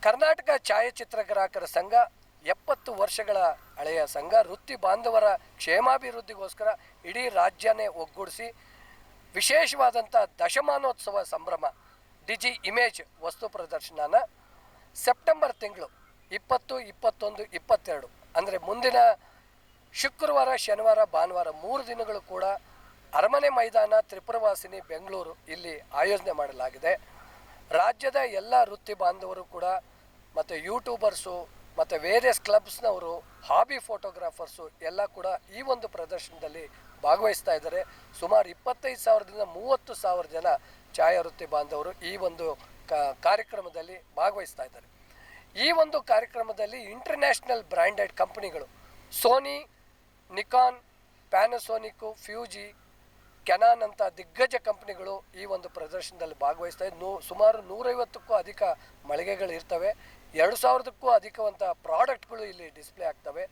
ಕರ್ನಾಟಕ ಛಾಯಾಚಿತ್ರಗ್ರಾಹಕರ ಸಂಘ 70 ವರ್ಷಗಳ ಹಳೆಯ ಸಂಘ ವೃತ್ತಿ ಬಾಂಧವರ ಕ್ಷೇಮಾಭಿವೃದ್ಧಿಗೋಸ್ಕರ ಇಡೀ ರಾಜ್ಯನೇ ಒಗ್ಗೂಡಿಸಿ ವಿಶೇಷವಾದಂಥ ದಶಮಾನೋತ್ಸವ ಸಂಭ್ರಮ ಡಿಜಿ ಇಮೇಜ್ ವಸ್ತು ಪ್ರದರ್ಶನನ ಸೆಪ್ಟೆಂಬರ್ ತಿಂಗಳು 20, 21, 22 ಅಂದರೆ ಮುಂದಿನ ಶುಕ್ರವಾರ, ಶನಿವಾರ, ಭಾನುವಾರ 3 ದಿನಗಳು ಕೂಡ ಅರಮನೆ ಮೈದಾನ, ತ್ರಿಪುರವಾಸಿನಿ, ಬೆಂಗಳೂರು ಇಲ್ಲಿ ಆಯೋಜನೆ ಮಾಡಲಾಗಿದೆ. ರಾಜ್ಯದ ಎಲ್ಲ ವೃತ್ತಿ ಬಾಂಧವರು ಕೂಡ ಮತ್ತು ಯೂಟ್ಯೂಬರ್ಸು ಮತ್ತು ವೇರಿಯಸ್ ಕ್ಲಬ್ಸ್ನವರು, ಹಾಬಿ ಫೋಟೋಗ್ರಾಫರ್ಸು ಎಲ್ಲ ಕೂಡ ಈ ಒಂದು ಪ್ರದರ್ಶನದಲ್ಲಿ ಭಾಗವಹಿಸ್ತಾ ಇದ್ದಾರೆ. ಸುಮಾರು 25,000ದಿಂದ 30,000 ಜನ ಛಾಯಾವೃತ್ತಿ ಬಾಂಧವರು ಈ ಒಂದು ಕಾರ್ಯಕ್ರಮದಲ್ಲಿ ಭಾಗವಹಿಸ್ತಾ ಇದ್ದಾರೆ. ಈ ಒಂದು ಕಾರ್ಯಕ್ರಮದಲ್ಲಿ ಇಂಟರ್ನ್ಯಾಷನಲ್ ಬ್ರ್ಯಾಂಡೆಡ್ ಕಂಪನಿಗಳು ಸೋನಿ, ನಿಕಾನ್, ಪ್ಯಾನಸೋನಿಕ್ಕು, ಫ್ಯೂಜಿ, ಕೆನಾನ್ ಅಂತ ದಿಗ್ಗಜ ಕಂಪನಿಗಳು ಈ ಒಂದು ಪ್ರದರ್ಶನದಲ್ಲಿ ಭಾಗವಹಿಸ್ತಾ ಇದ್ದು ಸುಮಾರು 150ಕ್ಕೂ ಅಧಿಕ ಮಳಿಗೆಗಳು ಇರ್ತವೆ. 2,000ಕ್ಕೂ ಅಧಿಕವಂಥ ಪ್ರಾಡಕ್ಟ್ಗಳು ಇಲ್ಲಿ ಡಿಸ್ಪ್ಲೇ ಆಗ್ತವೆ.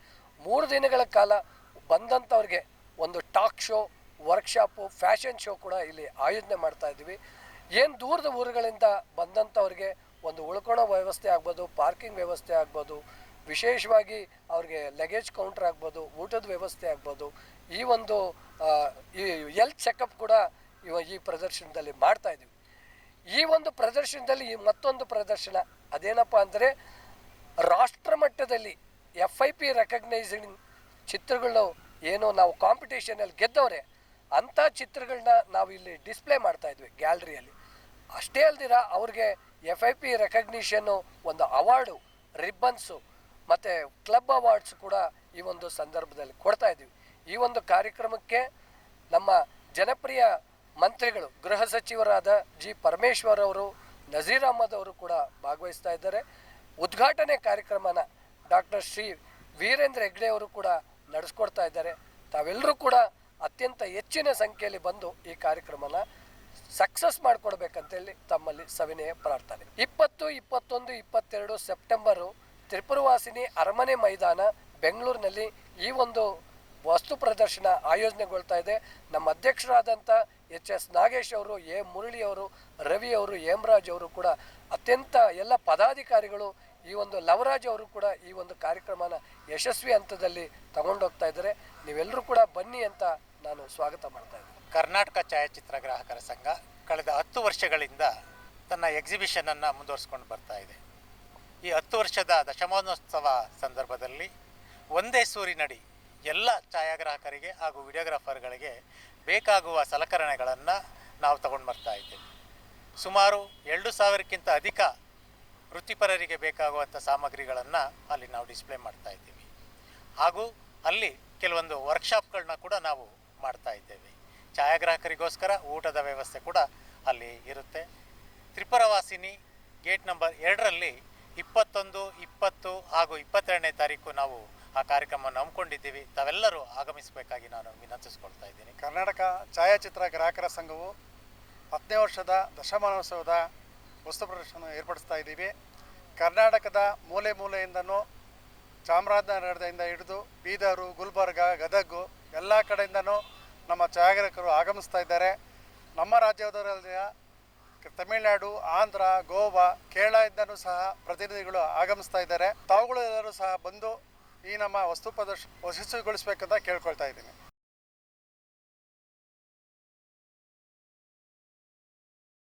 3 ದಿನಗಳ ಕಾಲ ಬಂದಂಥವ್ರಿಗೆ ಒಂದು talk show, workshop, fashion show ಕೂಡ ಇಲ್ಲಿ ಆಯೋಜನೆ ಮಾಡ್ತಾ ಇದ್ದೀವಿ. ಏನು ದೂರದ ಊರುಗಳಿಂದ ಬಂದಂಥವ್ರಿಗೆ ಒಂದು ಉಳ್ಕೊಳ್ಳೋ ವ್ಯವಸ್ಥೆ ಆಗ್ಬೋದು, ಪಾರ್ಕಿಂಗ್ ವ್ಯವಸ್ಥೆ ಆಗ್ಬೋದು, ವಿಶೇಷವಾಗಿ ಅವ್ರಿಗೆ ಲಗೇಜ್ ಕೌಂಟರ್ ಆಗ್ಬೋದು, ಊಟದ ವ್ಯವಸ್ಥೆ ಆಗ್ಬೋದು, ಈ ಒಂದು ಈ ಹೆಲ್ತ್ ಚೆಕಪ್ ಕೂಡ ಈ ಪ್ರದರ್ಶನದಲ್ಲಿ ಮಾಡ್ತಾ ಇದ್ದೀವಿ. ಈ ಒಂದು ಪ್ರದರ್ಶನದಲ್ಲಿ ಮತ್ತೊಂದು ಪ್ರದರ್ಶನ ಅದೇನಪ್ಪ ಅಂದರೆ ರಾಷ್ಟ್ರ ಮಟ್ಟದಲ್ಲಿ FIP ರೆಕಗ್ನೈಸಿಂಗ್ ಚಿತ್ರಗಳು ಏನು ನಾವು ಕಾಂಪಿಟೇಷನಲ್ಲಿ ಗೆದ್ದವ್ರೆ ಅಂಥ ಚಿತ್ರಗಳನ್ನ ನಾವು ಇಲ್ಲಿ ಡಿಸ್ಪ್ಲೇ ಮಾಡ್ತಾ ಇದ್ವಿ ಗ್ಯಾಲರಿಯಲ್ಲಿ. ಅಷ್ಟೇ ಅಲ್ದಿರ ಅವ್ರಿಗೆ FIP ರೆಕಗ್ನಿಷನ್ನು, ಒಂದು ಅವಾರ್ಡು, ರಿಬ್ಬನ್ಸು ಮತ್ತು ಕ್ಲಬ್ ಅವಾರ್ಡ್ಸ್ ಕೂಡ ಈ ಒಂದು ಸಂದರ್ಭದಲ್ಲಿ ಕೊಡ್ತಾ ಇದ್ದೀವಿ. ಈ ಒಂದು ಕಾರ್ಯಕ್ರಮಕ್ಕೆ ನಮ್ಮ ಜನಪ್ರಿಯ ಮಂತ್ರಿಗಳು, ಗೃಹ ಸಚಿವರಾದ ಜಿ ಪರಮೇಶ್ವರ್ ಅವರು, ನಜೀರ್ ಅಹಮದ್ ಅವರು ಕೂಡ ಭಾಗವಹಿಸ್ತಾ ಇದ್ದಾರೆ. ಉದ್ಘಾಟನೆ ಕಾರ್ಯಕ್ರಮನ ಡಾಕ್ಟರ್ ಶ್ರೀ ವೀರೇಂದ್ರ ಹೆಗ್ಡೆ ಅವರು ಕೂಡ ನಡೆಸ್ಕೊಡ್ತಾ ಇದ್ದಾರೆ. ತಾವೆಲ್ಲರೂ ಕೂಡ ಅತ್ಯಂತ ಹೆಚ್ಚಿನ ಸಂಖ್ಯೆಯಲ್ಲಿ ಬಂದು ಈ ಕಾರ್ಯಕ್ರಮನ ಸಕ್ಸಸ್ ಮಾಡಿಕೊಡ್ಬೇಕಂತೇಳಿ ತಮ್ಮಲ್ಲಿ ಸವಿನಯ ಪ್ರಾರ್ಥನೆ. 20, 21, 22 ಸೆಪ್ಟೆಂಬರು ತ್ರಿಪುರವಾಸಿನಿ ಅರಮನೆ ಮೈದಾನ ಬೆಂಗಳೂರಿನಲ್ಲಿ ಈ ಒಂದು ವಸ್ತು ಪ್ರದರ್ಶನ ಆಯೋಜನೆಗೊಳ್ತಾ ಇದೆ. ನಮ್ಮ ಅಧ್ಯಕ್ಷರಾದಂಥ HS ನಾಗೇಶ್ ಅವರು, ಎ ಮುರಳಿ ಅವರು, ರವಿ ಅವರು, ಹೇಮರಾಜ್ ಅವರು ಕೂಡ ಅತ್ಯಂತ ಎಲ್ಲ ಪದಾಧಿಕಾರಿಗಳು, ಈ ಒಂದು ಲವರಾಜ್ ಅವರು ಕೂಡ ಈ ಒಂದು ಕಾರ್ಯಕ್ರಮನ ಯಶಸ್ವಿ ಹಂತದಲ್ಲಿ ತಗೊಂಡೋಗ್ತಾ ಇದ್ದಾರೆ. ನೀವೆಲ್ಲರೂ ಕೂಡ ಬನ್ನಿ ಅಂತ ನಾನು ಸ್ವಾಗತ ಮಾಡ್ತಾ ಇದ್ದೀನಿ. ಕರ್ನಾಟಕ ಛಾಯಾಚಿತ್ರಗ್ರಾಹಕರ ಸಂಘ ಕಳೆದ 10 ವರ್ಷಗಳಿಂದ ತನ್ನ ಎಕ್ಸಿಬಿಷನನ್ನು ಮುಂದುವರಿಸ್ಕೊಂಡು ಬರ್ತಾ ಇದೆ. ಈ 10 ವರ್ಷದ ದಶಮಾನೋತ್ಸವ ಸಂದರ್ಭದಲ್ಲಿ ಒಂದೇ ಸೂರಿನಡಿ ಎಲ್ಲ ಛಾಯಾಗ್ರಾಹಕರಿಗೆ ಹಾಗೂ ವಿಡಿಯೋಗ್ರಾಫರ್ಗಳಿಗೆ ಬೇಕಾಗುವ ಸಲಕರಣೆಗಳನ್ನು ನಾವು ತಗೊಂಡು ಬರ್ತಾ ಇದ್ದೇವೆ. ಸುಮಾರು 2,000ಕ್ಕಿಂತ ಅಧಿಕ ವೃತ್ತಿಪರರಿಗೆ ಬೇಕಾಗುವಂಥ ಸಾಮಗ್ರಿಗಳನ್ನು ಅಲ್ಲಿ ನಾವು ಡಿಸ್ಪ್ಲೇ ಮಾಡ್ತಾ ಇದ್ದೀವಿ. ಹಾಗೂ ಅಲ್ಲಿ ಕೆಲವೊಂದು ವರ್ಕ್ಶಾಪ್ಗಳನ್ನ ಕೂಡ ನಾವು ಮಾಡ್ತಾ ಇದ್ದೇವೆ. ಛಾಯಾಗ್ರಾಹಕರಿಗೋಸ್ಕರ ಊಟದ ವ್ಯವಸ್ಥೆ ಕೂಡ ಅಲ್ಲಿ ಇರುತ್ತೆ. ತ್ರಿಪುರವಾಸಿನಿ ಗೇಟ್ ನಂಬರ್ 2ರಲ್ಲಿ 21, 20 ಹಾಗೂ 22ನೇ ತಾರೀಕು ನಾವು ಆ ಕಾರ್ಯಕ್ರಮವನ್ನು ಹಮ್ಮಿಕೊಂಡಿದ್ದೀವಿ. ತಾವೆಲ್ಲರೂ ಆಗಮಿಸಬೇಕಾಗಿ ನಾನು ವಿನಂತಿಸ್ಕೊಳ್ತಾ ಇದ್ದೀನಿ. ಕರ್ನಾಟಕ ಛಾಯಾಚಿತ್ರ ಗ್ರಾಹಕರ ಸಂಘವು 10ನೇ ವರ್ಷದ ದಶಮಾನೋತ್ಸವದ ವಸ್ತು ಪ್ರದರ್ಶನ ಏರ್ಪಡಿಸ್ತಾ ಇದ್ದೀವಿ. ಕರ್ನಾಟಕದ ಮೂಲೆ ಮೂಲೆಯಿಂದನೂ, ಚಾಮರಾಜನಗರದಿಂದ ಹಿಡಿದು ಬೀದರು, ಗುಲ್ಬರ್ಗ, ಗದಗು ಎಲ್ಲ ಕಡೆಯಿಂದನೂ ನಮ್ಮ ಛಾಯಾಗ್ರಾಹಕರು ಆಗಮಿಸ್ತಾ ಇದ್ದಾರೆ. ನಮ್ಮ ರಾಜ್ಯದಲ್ಲಿಯ ತಮಿಳುನಾಡು, ಆಂಧ್ರ, ಗೋವಾ, ಕೇರಳದಿಂದನೂ ಸಹ ಪ್ರತಿನಿಧಿಗಳು ಆಗಮಿಸ್ತಾ ಇದ್ದಾರೆ. ತಾವುಗಳು ಎಲ್ಲರೂ ಸಹ ಬಂದು ಈ ನಮ್ಮ ವಸ್ತು ಪ್ರದರ್ಶನ ಯಶಸ್ವಿಗೊಳಿಸಬೇಕಂತ ಕೇಳ್ಕೊಳ್ತಾ ಇದ್ದೀನಿ.